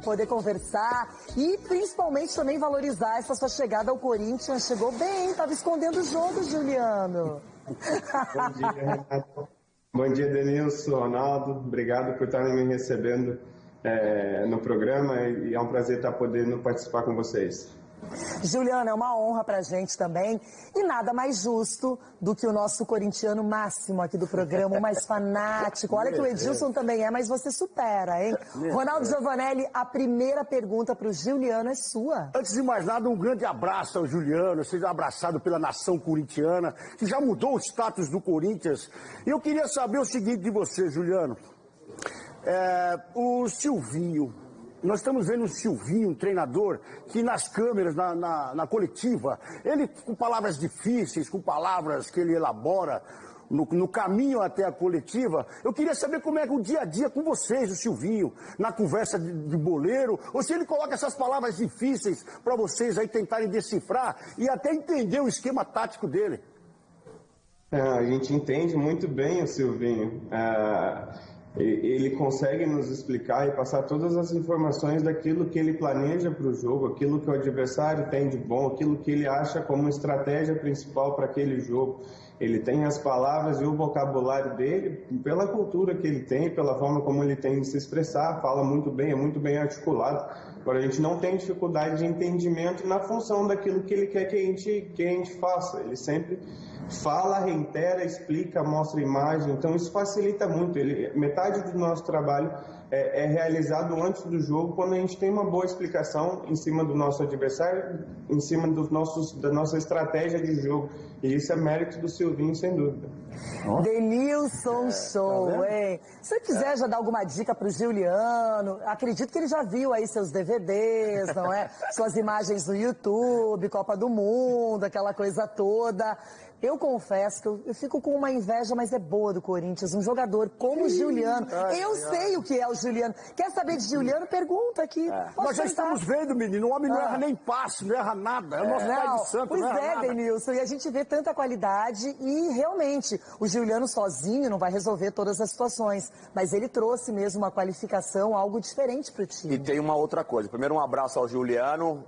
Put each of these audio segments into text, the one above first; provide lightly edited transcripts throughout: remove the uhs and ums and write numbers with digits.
poder conversar e principalmente também valorizar essa sua chegada ao Corinthians. Chegou bem, estava escondendo o jogo, Juliano. Bom dia, Renato. Bom dia, Denilson, Ronaldo. Obrigado por estarem me recebendo no programa e é um prazer estar podendo participar com vocês. Juliano, é uma honra pra gente também. E nada mais justo do que o nosso corintiano máximo aqui do programa, o mais fanático. Olha que o Edilson também é, mas você supera, hein? Ronaldo Giovanelli, a primeira pergunta pro Juliano é sua. Antes de mais nada, um grande abraço ao Juliano, seja abraçado pela nação corintiana, que já mudou o status do Corinthians. E eu queria saber o seguinte de você, Juliano. O Silvinho. Nós estamos vendo o Silvinho, um treinador, que nas câmeras, na coletiva, ele com palavras difíceis, com palavras que ele elabora no caminho até a coletiva. Eu queria saber como é o dia a dia com vocês, o Silvinho, na conversa de boleiro, ou se ele coloca essas palavras difíceis para vocês aí tentarem decifrar e até entender o esquema tático dele. A gente entende muito bem o Silvinho. Ele consegue nos explicar e passar todas as informações daquilo que ele planeja para o jogo, aquilo que o adversário tem de bom, aquilo que ele acha como estratégia principal para aquele jogo. Ele tem as palavras e o vocabulário dele, pela cultura que ele tem, pela forma como ele tem de se expressar, fala muito bem, é muito bem articulado. Agora, a gente não tem dificuldade de entendimento na função daquilo que ele quer que a gente faça. Ele sempre fala, reitera, explica, mostra imagem, então isso facilita muito. Metade do nosso trabalho é realizado antes do jogo, quando a gente tem uma boa explicação em cima do nosso adversário, em cima da nossa estratégia de jogo. E isso é mérito do Silvinho, sem dúvida. Denilson Show, hein? Se você quiser já dar alguma dica pro Juliano, acredito que ele já viu aí seus DVDs, não é? Suas imagens no YouTube, Copa do Mundo, aquela coisa toda. Eu confesso que eu fico com uma inveja, mas é boa do Corinthians. Um jogador como o Juliano. Eu sei o que é o Juliano. Quer saber de Juliano? Pergunta aqui. Nós já estamos vendo, menino. O homem não erra nem passe, não erra nada. É o nosso pai de santo, pois não erra nada. Denilson. E a gente vê tanta qualidade e realmente o Juliano sozinho não vai resolver todas as situações. Mas ele trouxe mesmo uma qualificação, algo diferente pro time. E tem uma outra coisa. Primeiro, um abraço ao Juliano.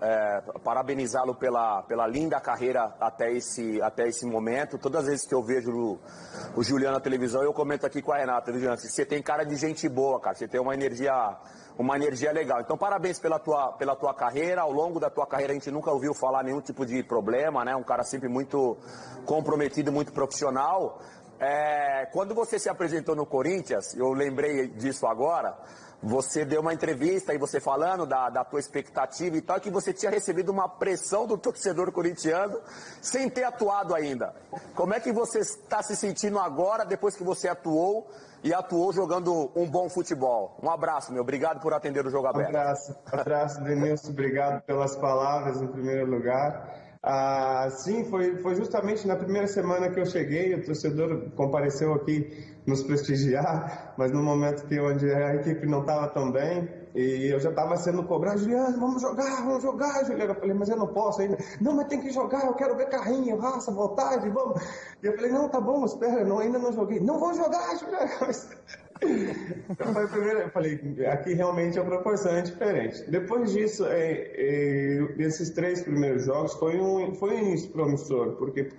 Parabenizá-lo pela linda carreira até esse momento. Todas as vezes que eu vejo o Juliano na televisão, eu comento aqui com a Renata, Juliano, você tem cara de gente boa, cara, você tem uma energia legal. Então, parabéns pela tua carreira. Ao longo da tua carreira, a gente nunca ouviu falar nenhum tipo de problema, né? Um cara sempre muito comprometido, muito profissional. Quando você se apresentou no Corinthians, eu lembrei disso agora, você deu uma entrevista e você falando da tua expectativa e tal, que você tinha recebido uma pressão do torcedor corintiano sem ter atuado ainda. Como é que você está se sentindo agora, depois que você atuou jogando um bom futebol? Um abraço, meu. Obrigado por atender o Jogo Aberto. Abraço, Denilson. Obrigado pelas palavras, em primeiro lugar. Sim, foi justamente na primeira semana que eu cheguei, o torcedor compareceu aqui nos prestigiar, mas no momento onde a equipe não estava tão bem, e eu já estava sendo cobrado, Juliano, vamos jogar, Juliano. Eu falei, mas eu não posso ainda. Não, mas tem que jogar, eu quero ver carrinho, raça, vontade, vamos. E eu falei, não, tá bom, espera, ainda não joguei. Não vou jogar, Juliano. Eu falei, aqui realmente a proporção é diferente. Depois disso, desses 3 primeiros jogos, foi um início promissor, porque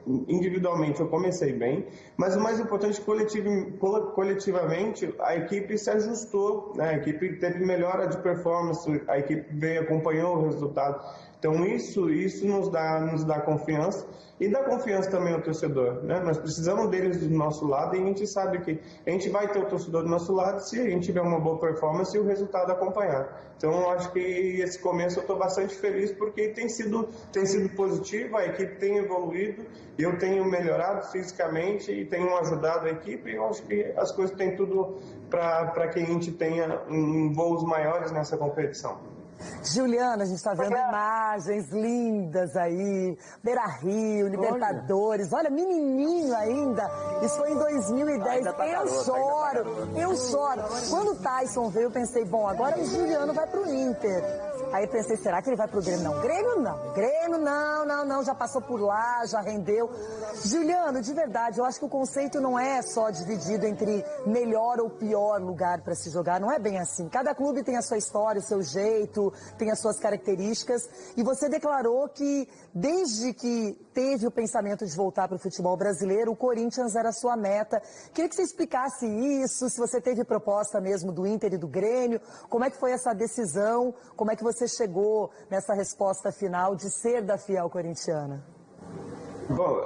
individualmente eu comecei bem, mas o mais importante, coletivamente, a equipe se ajustou, né? A equipe teve melhora de performance, a equipe veio, acompanhou o resultado. Então isso nos dá confiança e dá confiança também ao torcedor, né? Nós precisamos deles do nosso lado e a gente sabe que a gente vai ter o torcedor do nosso lado se a gente tiver uma boa performance e o resultado acompanhar. Então eu acho que esse começo eu estou bastante feliz porque tem sido positivo, a equipe tem evoluído, eu tenho melhorado fisicamente e tenho ajudado a equipe e eu acho que as coisas têm tudo para que a gente tenha voos maiores nessa competição. Juliana, a gente está vendo imagens lindas aí, Beira-Rio, Libertadores, olha, menininho ainda, isso foi em 2010, eu choro. Quando o Tyson veio, eu pensei, bom, agora o Juliano vai pro Inter. Aí eu pensei, será que ele vai pro Grêmio? Não, Grêmio não, já passou por lá, já rendeu. Juliano, de verdade, eu acho que o conceito não é só dividido entre melhor ou pior lugar para se jogar, não é bem assim. Cada clube tem a sua história, o seu jeito, tem as suas características, e você declarou que desde que teve o pensamento de voltar para o futebol brasileiro, o Corinthians era a sua meta. Queria que você explicasse isso, se você teve proposta mesmo do Inter e do Grêmio, como é que foi essa decisão, como é que você chegou nessa resposta final de ser da fiel corintiana? Bom,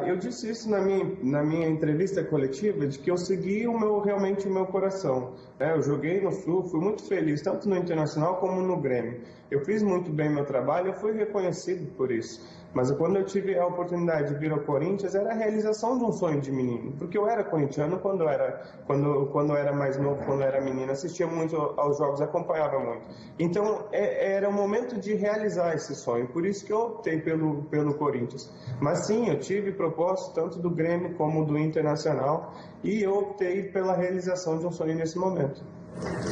eu disse isso na minha entrevista coletiva, de que eu segui realmente o meu coração. Eu joguei no Sul, fui muito feliz, tanto no Internacional como no Grêmio. Eu fiz muito bem meu trabalho, eu fui reconhecido por isso. Mas quando eu tive a oportunidade de vir ao Corinthians, era a realização de um sonho de menino. Porque eu era corintiano quando eu era mais novo, quando eu era menino, assistia muito aos jogos, acompanhava muito. Então, era o momento de realizar esse sonho. Por isso que eu optei pelo Corinthians. Mas sim, eu tive propostas tanto do Grêmio como do Internacional, e eu optei pela realização de um sonho nesse momento.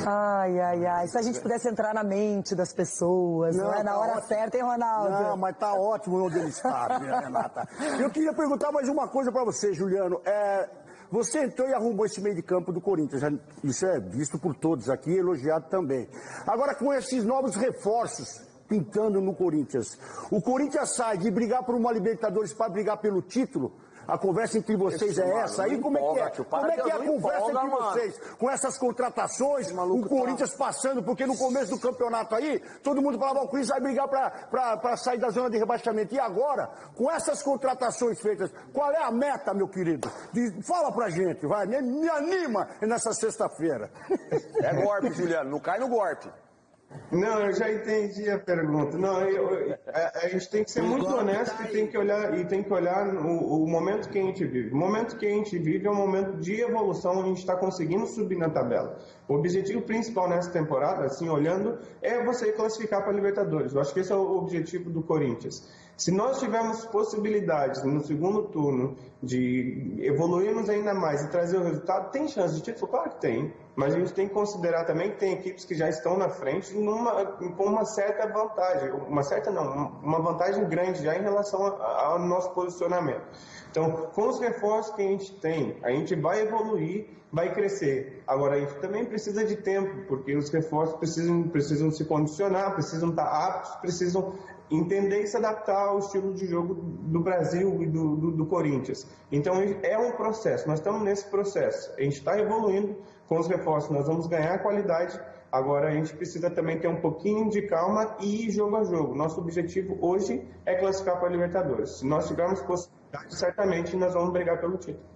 Ai, se a gente pudesse entrar na mente das pessoas, não é? Na hora certa, hein, Ronaldo? Não, mas tá ótimo onde ele está, minha Renata. Eu queria perguntar mais uma coisa para você, Juliano. Você entrou e arrumou esse meio de campo do Corinthians, isso é visto por todos aqui, elogiado também. Agora, com esses novos reforços pintando no Corinthians, o Corinthians sai de brigar por uma Libertadores para brigar pelo título? A conversa entre vocês é essa aí? Como é que é? Como é que é a conversa entre vocês? Com essas contratações, o Corinthians passando, porque no começo do campeonato aí, todo mundo falava, o Corinthians vai brigar para sair da zona de rebaixamento. E agora, com essas contratações feitas, qual é a meta, meu querido? Fala pra gente, vai, me anima nessa sexta-feira. É golpe, Juliano, não cai no golpe. Não, eu já entendi a pergunta. Não, a gente tem que ser muito honesto e tem que olhar o momento que a gente vive. O momento que a gente vive é um momento de evolução, a gente está conseguindo subir na tabela. O objetivo principal nessa temporada, assim, olhando, é você classificar para a Libertadores. Eu acho que esse é o objetivo do Corinthians. Se nós tivermos possibilidades no segundo turno de evoluirmos ainda mais e trazer o resultado, tem chance de título? Claro que tem. Mas a gente tem que considerar também que tem equipes que já estão na frente com uma certa vantagem. Uma vantagem grande já em relação ao nosso posicionamento. Então, com os reforços que a gente tem, a gente vai evoluir, vai crescer. Agora, a gente também precisa de tempo, porque os reforços precisam se condicionar, precisam estar aptos, precisam entender e se adaptar ao estilo de jogo do Brasil e do Corinthians. Então, é um processo, nós estamos nesse processo. A gente está evoluindo com os reforços, nós vamos ganhar qualidade. Agora, a gente precisa também ter um pouquinho de calma e ir jogo a jogo. Nosso objetivo hoje é classificar para a Libertadores. Se nós tivermos possibilidade, certamente nós vamos brigar pelo título.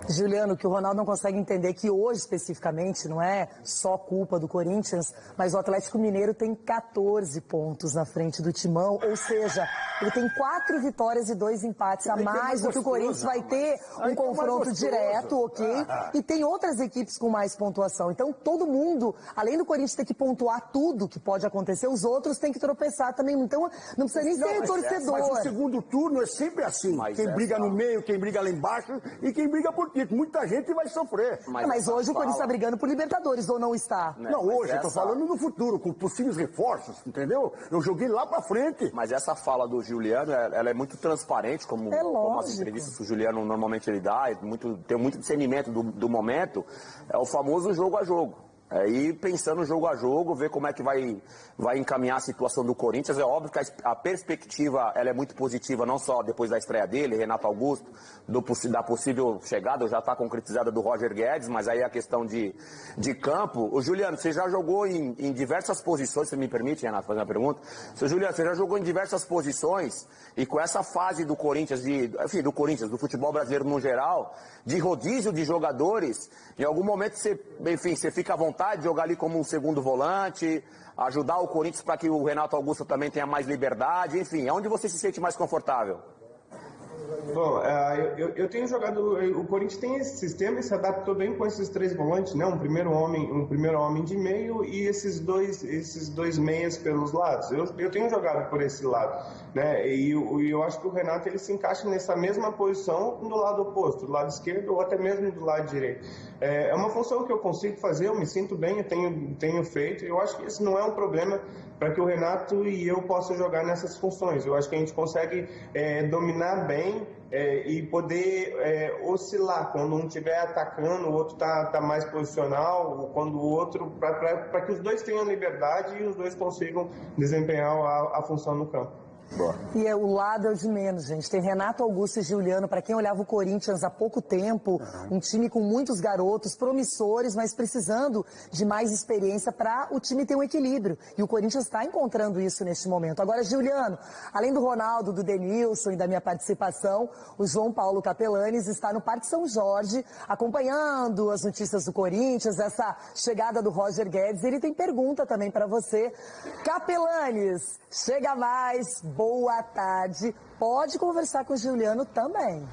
Juliano, que o Ronaldo não consegue entender que hoje, especificamente, não é só culpa do Corinthians, mas o Atlético Mineiro tem 14 pontos na frente do Timão, ou seja, ele tem 4 vitórias e 2 empates a mais do que o Corinthians, vai ter um confronto direto, ok? E tem outras equipes com mais pontuação. Então, todo mundo, além do Corinthians ter que pontuar tudo que pode acontecer, os outros têm que tropeçar também. Então, não precisa nem ser torcedor. Mas o segundo turno é sempre assim. Quem briga no meio, quem briga lá embaixo e quem briga por título. Muita gente vai sofrer. Mas hoje o Corinthians está brigando por Libertadores, ou não está? Não, hoje, eu tô falando no futuro, com possíveis reforços, entendeu? Eu joguei lá pra frente. Mas essa fala do Juliano, ela é muito transparente, como as entrevistas que o Juliano normalmente ele dá, tem muito discernimento do momento, é o famoso jogo a jogo. E pensando jogo a jogo, ver como é que vai encaminhar a situação do Corinthians. É óbvio que a perspectiva ela é muito positiva, não só depois da estreia dele, Renato Augusto, da possível chegada, já está concretizada do Roger Guedes, mas aí a questão de campo. O Juliano, você já jogou em diversas posições, se me permite, Renato, fazer uma pergunta? Seu Juliano, você já jogou em diversas posições e com essa fase do Corinthians, do futebol brasileiro no geral, de rodízio de jogadores, em algum momento você fica à vontade de jogar ali como um segundo volante, ajudar o Corinthians para que o Renato Augusto também tenha mais liberdade, enfim, é onde você se sente mais confortável? Bom, eu tenho jogado, o Corinthians tem esse sistema e se adaptou bem com esses 3 volantes, né? Um primeiro homem de meio e esses dois meias pelos lados. Eu tenho jogado por esse lado, né? E eu acho que o Renato ele se encaixa nessa mesma posição do lado oposto, do lado esquerdo ou até mesmo do lado direito. É uma função que eu consigo fazer, eu me sinto bem, eu tenho feito, e eu acho que isso não é um problema para que o Renato e eu possa jogar nessas funções. Eu acho que a gente consegue dominar bem e poder oscilar. Quando um estiver atacando, o outro tá mais posicional, ou quando o outro, para que os dois tenham liberdade e os dois consigam desempenhar a função no campo. Boa. E o lado é o de menos, gente. Tem Renato Augusto e Giuliano, para quem olhava o Corinthians há pouco tempo, um time com muitos garotos, promissores, mas precisando de mais experiência para o time ter um equilíbrio. E o Corinthians está encontrando isso neste momento. Agora, Giuliano, além do Ronaldo, do Denilson e da minha participação, o João Paulo Capelanes está no Parque São Jorge, acompanhando as notícias do Corinthians, essa chegada do Roger Guedes. Ele tem pergunta também para você. Capelanes, chega mais. Boa tarde. Pode conversar com o Giuliano também.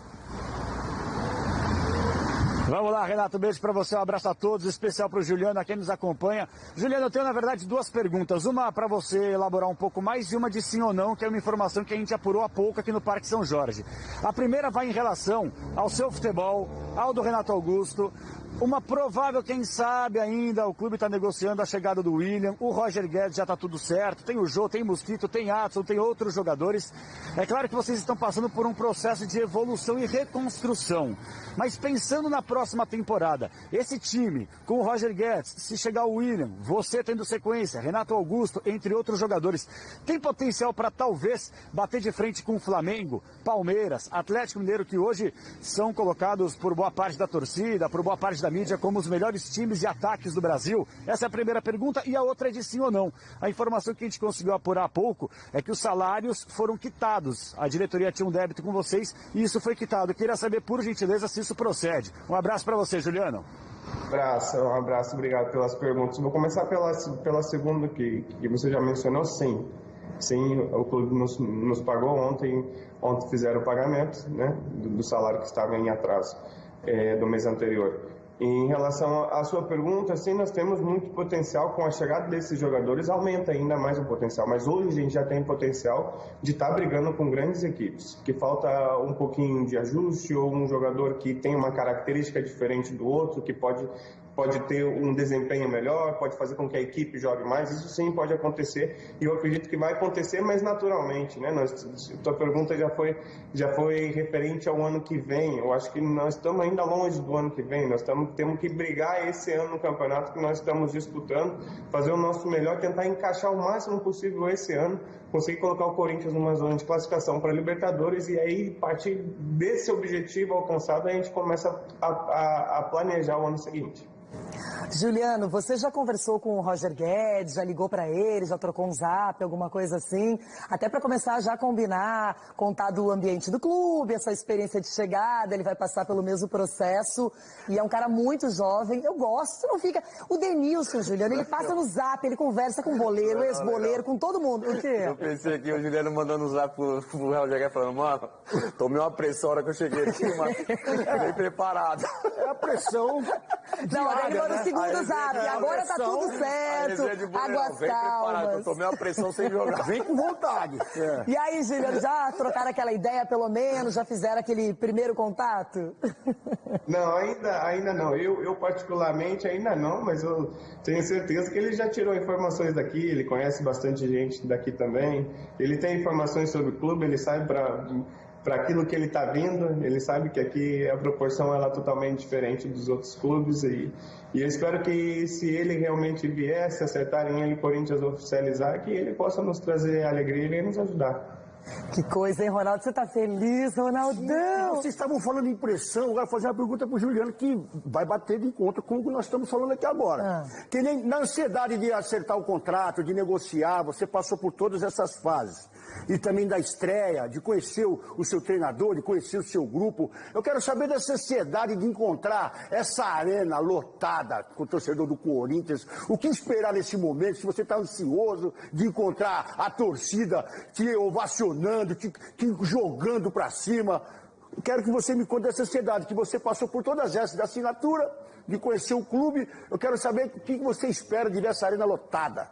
Vamos lá, Renato, beijo para você, um abraço a todos, especial para o Giuliano, a quem nos acompanha. Juliano, eu tenho, na verdade, 2 perguntas. Uma para você elaborar um pouco mais e uma de sim ou não, que é uma informação que a gente apurou há pouco aqui no Parque São Jorge. A primeira vai em relação ao seu futebol, ao do Renato Augusto. Uma provável, quem sabe ainda, o clube está negociando a chegada do William, o Roger Guedes já está tudo certo, tem o Jô, tem Mosquito, tem Adson, tem outros jogadores. É claro que vocês estão passando por um processo de evolução e reconstrução, mas pensando na próxima temporada, esse time, com o Roger Guedes, se chegar o William, você tendo sequência, Renato Augusto, entre outros jogadores, tem potencial para talvez bater de frente com o Flamengo, Palmeiras, Atlético Mineiro, que hoje são colocados por boa parte da torcida, por boa parte da mídia como os melhores times de ataques do Brasil? Essa é a primeira pergunta, e a outra é de sim ou não. A informação que a gente conseguiu apurar há pouco é que os salários foram quitados. A diretoria tinha um débito com vocês e isso foi quitado. Eu queria saber, por gentileza, se isso procede. Um abraço para você, Juliano. Um abraço, obrigado pelas perguntas. Vou começar pela segunda que você já mencionou, sim. Sim, o clube nos pagou ontem fizeram o pagamento, né, do salário que estava em atraso do mês anterior. Em relação à sua pergunta, sim, nós temos muito potencial. Com a chegada desses jogadores, aumenta ainda mais o potencial. Mas hoje a gente já tem potencial de estar brigando com grandes equipes. Que falta um pouquinho de ajuste ou um jogador que tem uma característica diferente do outro, que pode ter um desempenho melhor, pode fazer com que a equipe jogue mais. Isso sim pode acontecer e eu acredito que vai acontecer, mas naturalmente, né? Tua pergunta já foi referente ao ano que vem. Eu acho que nós estamos ainda longe do ano que vem. Nós temos que brigar esse ano no campeonato que nós estamos disputando, fazer o nosso melhor, tentar encaixar o máximo possível esse ano, conseguir colocar o Corinthians numa zona de classificação para a Libertadores e aí, a partir desse objetivo alcançado, a gente começa a planejar o ano seguinte. Juliano, você já conversou com o Roger Guedes, já ligou para ele, já trocou um zap, alguma coisa assim? Até para começar já a combinar, contar do ambiente do clube, essa experiência de chegada, ele vai passar pelo mesmo processo e é um cara muito jovem, eu gosto, não fica... O Denilson, Juliano, ele passa no zap, ele conversa com o boleiro, o ex-boleiro, com todo mundo. O quê? Eu pensei aqui, o Juliano mandando um zap pro Roger Guedes falando, mano, tomei uma pressão na hora que eu cheguei aqui, mano, bem preparado. É a pressão Não, ele manda o segundo zap, agora tá tudo A certo, resenha de boleirão, águas vem preparado, eu calmas. tomei uma pressão sem jogar. vem com vontade. E aí, Juliano, já trocaram aquela ideia, pelo menos? Já fizeram aquele primeiro contato? Não, ainda não. Eu particularmente ainda não, mas eu tenho certeza que ele já tirou informações daqui, ele conhece bastante gente daqui também. Ele tem informações sobre o clube, ele sabe para aquilo que ele está vindo, ele sabe que aqui a proporção ela é totalmente diferente dos outros clubes e eu espero que se ele realmente viesse acertar em ele Corinthians oficializar, que ele possa nos trazer alegria e nos ajudar. Que coisa, hein, Ronaldo? Você tá feliz, Ronaldão? Vocês estavam falando em pressão, agora fazer uma pergunta pro Juliano que vai bater de encontro com o que nós estamos falando aqui agora. Que nem na ansiedade de acertar o contrato, de negociar, você passou por todas essas fases. E também da estreia, de conhecer o seu treinador, de conhecer o seu grupo. Eu quero saber dessa ansiedade de encontrar essa arena lotada com o torcedor do Corinthians. O que esperar nesse momento, se você está ansioso de encontrar a torcida te ovacionando, te jogando para cima. quero que você me conte essa ansiedade, que você passou por todas essas, da assinatura, de conhecer o clube. Eu quero saber o que você espera de ver essa arena lotada.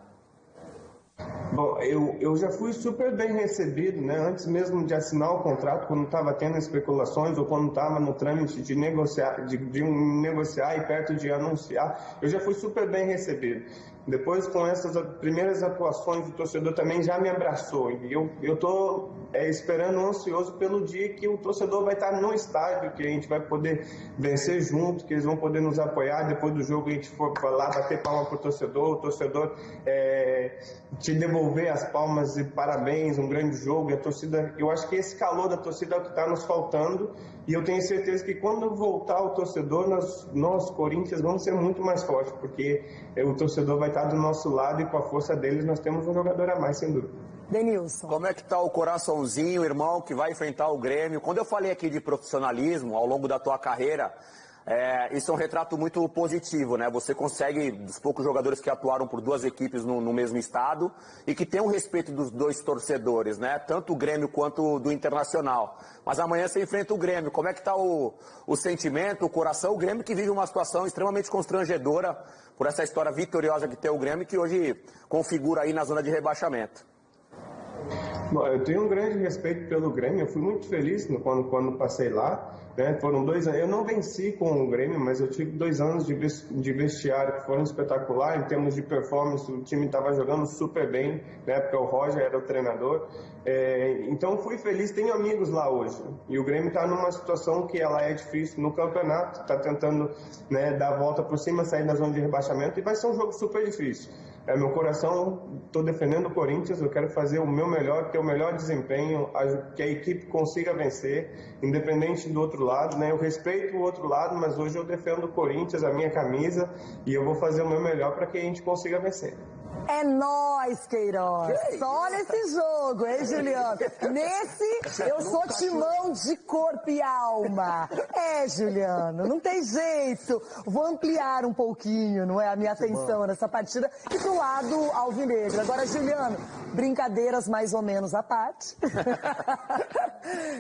Bom, eu já fui super bem recebido, né? Antes mesmo de assinar o contrato, quando estava tendo especulações ou quando estava no trâmite de negociar, de negociar e perto de anunciar, eu já fui super bem recebido. Depois, com essas primeiras atuações, o torcedor também já me abraçou. E eu estou esperando, ansioso pelo dia que o torcedor vai estar no estádio, que a gente vai poder vencer junto, que eles vão poder nos apoiar. Depois do jogo, a gente for lá bater palma para o torcedor te devolver as palmas e parabéns, um grande jogo. E a torcida, eu acho que esse calor da torcida é o que está nos faltando. E eu tenho certeza que quando voltar o torcedor, nós Corinthians, vamos ser muito mais fortes, porque o torcedor vai estar do nosso lado e com a força deles nós temos um jogador a mais, sem dúvida. Denilson. Como é que tá o coraçãozinho, irmão, que vai enfrentar o Grêmio? Quando eu falei aqui de profissionalismo ao longo da tua carreira, isso é um retrato muito positivo, né? Você consegue, dos poucos jogadores que atuaram por duas equipes no mesmo estado e que tem o respeito dos dois torcedores, né? Tanto o Grêmio quanto do Internacional. Mas amanhã você enfrenta o Grêmio. Como é que tá o sentimento, o coração? O Grêmio que vive uma situação extremamente constrangedora por essa história vitoriosa que tem o Grêmio, que hoje configura aí na zona de rebaixamento. Bom, eu tenho um grande respeito pelo Grêmio, eu fui muito feliz quando passei lá, né? Foram 2 anos, eu não venci com o Grêmio, mas eu tive 2 anos de vestiário que foram espetaculares, em termos de performance, o time estava jogando super bem, né? Porque o Roger era o treinador, então fui feliz, tenho amigos lá hoje, e o Grêmio está numa situação que ela é difícil no campeonato, está tentando, né, dar a volta por cima, sair da zona de rebaixamento, e vai ser um jogo super difícil. Meu coração, estou defendendo o Corinthians, eu quero fazer o meu melhor, ter o melhor desempenho, que a equipe consiga vencer, independente do outro lado, né? Eu respeito o outro lado, mas hoje eu defendo o Corinthians, a minha camisa, e eu vou fazer o meu melhor para que a gente consiga vencer. É nóis, Queiroz. Só nesse jogo, hein, Juliano? Nesse, eu sou timão de corpo e alma. Juliano, não tem jeito. Vou ampliar um pouquinho, não é, a minha atenção nessa partida e pro lado alvinegro. Agora, Juliano, brincadeiras mais ou menos à parte.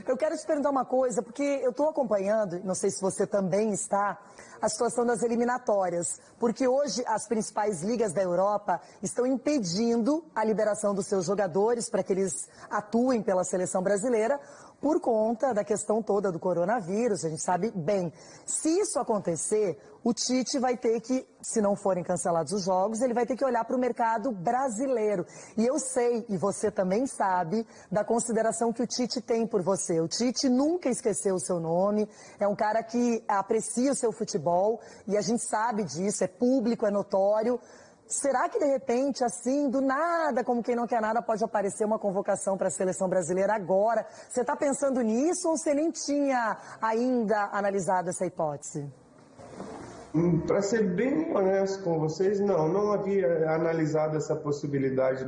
Eu quero te perguntar uma coisa, porque eu estou acompanhando, não sei se você também está, a situação das eliminatórias, porque hoje as principais ligas da Europa estão impedindo a liberação dos seus jogadores para que eles atuem pela seleção brasileira por conta da questão toda do coronavírus, a gente sabe bem. Se isso acontecer, o Tite vai ter que, se não forem cancelados os jogos, ele vai ter que olhar para o mercado brasileiro. E eu sei, e você também sabe, da consideração que o Tite tem por você. O Tite nunca esqueceu o seu nome, é um cara que aprecia o seu futebol, e a gente sabe disso, é público, é notório. Será que, de repente, assim, do nada, como quem não quer nada, pode aparecer uma convocação para a seleção brasileira agora? Você está pensando nisso ou você nem tinha ainda analisado essa hipótese? Para ser bem honesto com vocês, não havia analisado essa possibilidade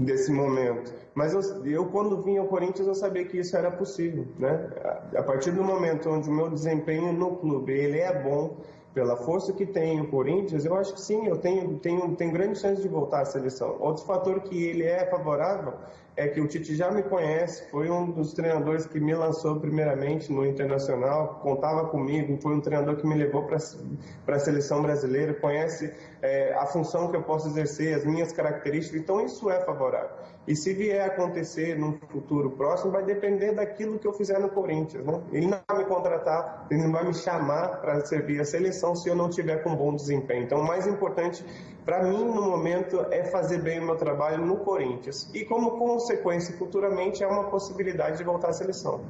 desse momento. Mas eu, quando vim ao Corinthians, eu sabia que isso era possível, né? A partir do momento onde o meu desempenho no clube ele é bom, pela força que tem o Corinthians, eu acho que sim, eu tenho grande chance de voltar à seleção. Outro fator que ele é favorável é que o Tite já me conhece, foi um dos treinadores que me lançou primeiramente no Internacional, contava comigo, foi um treinador que me levou para a seleção brasileira, conhece a função que eu posso exercer, as minhas características, então isso é favorável. E se vier a acontecer num futuro próximo, vai depender daquilo que eu fizer no Corinthians, né? Ele não vai me contratar, ele não vai me chamar para servir a seleção se eu não tiver com bom desempenho. Então, o mais importante para mim, no momento, é fazer bem o meu trabalho no Corinthians. E como consequência, futuramente, é uma possibilidade de voltar à seleção.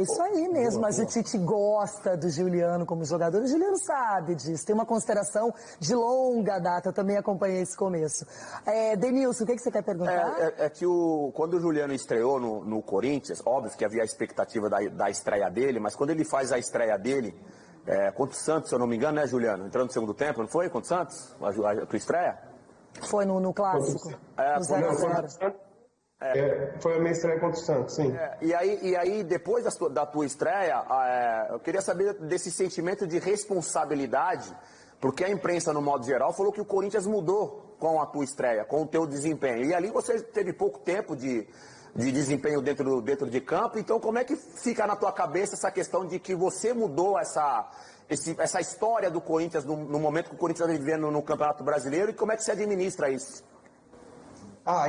Isso aí mesmo. Mas o Tite gosta do Juliano como jogador. O Juliano sabe disso. Tem uma consideração de longa data. Eu também acompanhei esse começo. Denilson, o que você quer perguntar? Que quando o Juliano estreou no Corinthians, óbvio que havia a expectativa da estreia dele, mas quando ele faz a estreia dele, contra o Santos, se eu não me engano, né, Juliano? Entrando no segundo tempo, não foi? Contra o Santos? A tua estreia? Foi no clássico. No 0-0. Foi a minha estreia contra o Santos, sim. E aí, depois da tua estreia, eu queria saber desse sentimento de responsabilidade, porque a imprensa, no modo geral, falou que o Corinthians mudou com a tua estreia, com o teu desempenho. E ali você teve pouco tempo de de desempenho dentro de campo. Então, como é que fica na tua cabeça essa questão de que você mudou essa história do Corinthians no momento que o Corinthians está vivendo no Campeonato Brasileiro, e como é que você administra isso?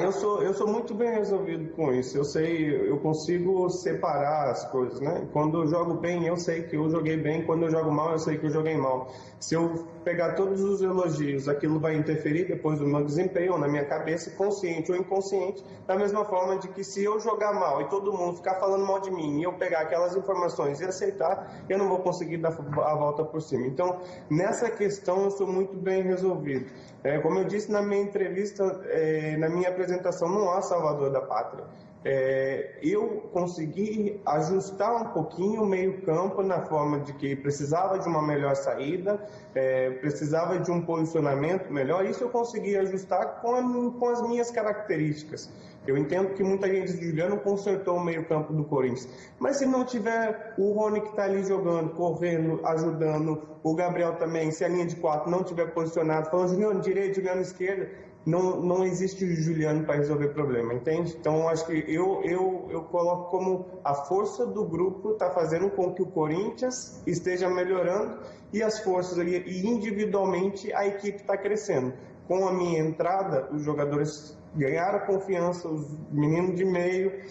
Eu sou muito bem resolvido com isso. Eu consigo separar as coisas, né? Quando eu jogo bem, eu sei que eu joguei bem. Quando eu jogo mal, eu sei que eu joguei mal. Se eu pegar todos os elogios, aquilo vai interferir depois no meu desempenho, na minha cabeça, consciente ou inconsciente, da mesma forma de que se eu jogar mal e todo mundo ficar falando mal de mim e eu pegar aquelas informações e aceitar, eu não vou conseguir dar a volta por cima. Então, nessa questão, eu sou muito bem resolvido. Como eu disse na minha entrevista, na minha apresentação, não há salvador da pátria. Eu consegui ajustar um pouquinho o meio-campo na forma de que precisava de uma melhor saída, precisava de um posicionamento melhor. Isso eu consegui ajustar com as minhas características. Eu entendo que muita gente diz que Juliano consertou o meio-campo do Corinthians, mas se não tiver o Rony que está ali jogando, correndo, ajudando, o Gabriel também, se a linha de 4 não tiver posicionado, falando Juliano direito, Juliano esquerda, não existe o Juliano para resolver problema, entende? Então, acho que eu coloco como a força do grupo está fazendo com que o Corinthians esteja melhorando e as forças ali, e individualmente a equipe está crescendo. Com a minha entrada, os jogadores ganharam confiança, os meninos de meio,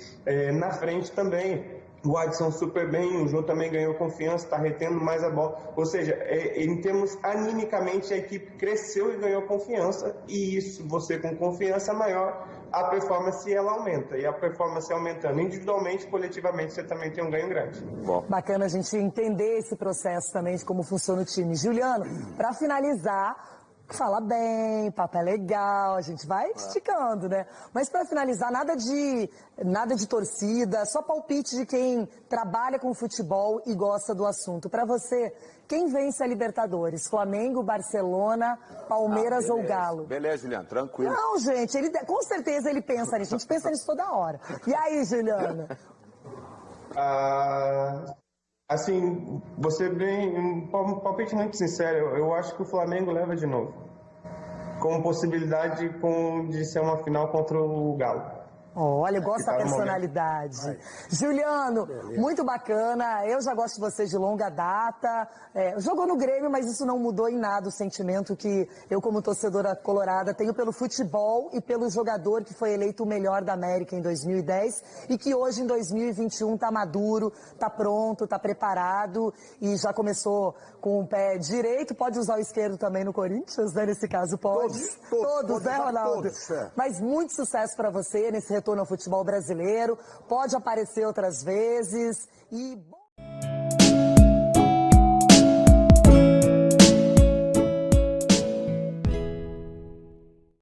na frente também. O Adson super bem, o Jô também ganhou confiança, está retendo mais a bola. Ou seja, em termos animicamente, a equipe cresceu e ganhou confiança, e isso, você com confiança maior, a performance ela aumenta. E a performance aumentando individualmente, coletivamente, você também tem um ganho grande. Bom. Bacana a gente entender esse processo também de como funciona o time. Juliano, para finalizar, fala bem, papo é legal, a gente vai esticando, né? Mas para finalizar, nada de torcida, só palpite de quem trabalha com futebol e gosta do assunto. Para você, quem vence a Libertadores? Flamengo, Barcelona, Palmeiras ou Galo? Beleza, Juliano, tranquilo. Não, gente, com certeza ele pensa nisso, a gente pensa nisso toda hora. E aí, Juliano? Assim, você bem, um palpite muito sincero, eu acho que o Flamengo leva de novo. Com possibilidade de ser uma final contra o Galo. Olha, eu gosto da personalidade. Juliano, muito bacana. Eu já gosto de você de longa data. Jogou no Grêmio, mas isso não mudou em nada o sentimento que eu, como torcedora colorada, tenho pelo futebol e pelo jogador que foi eleito o melhor da América em 2010 e que hoje, em 2021, está maduro, está pronto, está preparado e já começou com o pé direito. Pode usar o esquerdo também no Corinthians, né? Nesse caso, pode. Todos, né, Ronaldo? Mas muito sucesso para você nesse retorno ao futebol brasileiro, pode aparecer outras vezes e...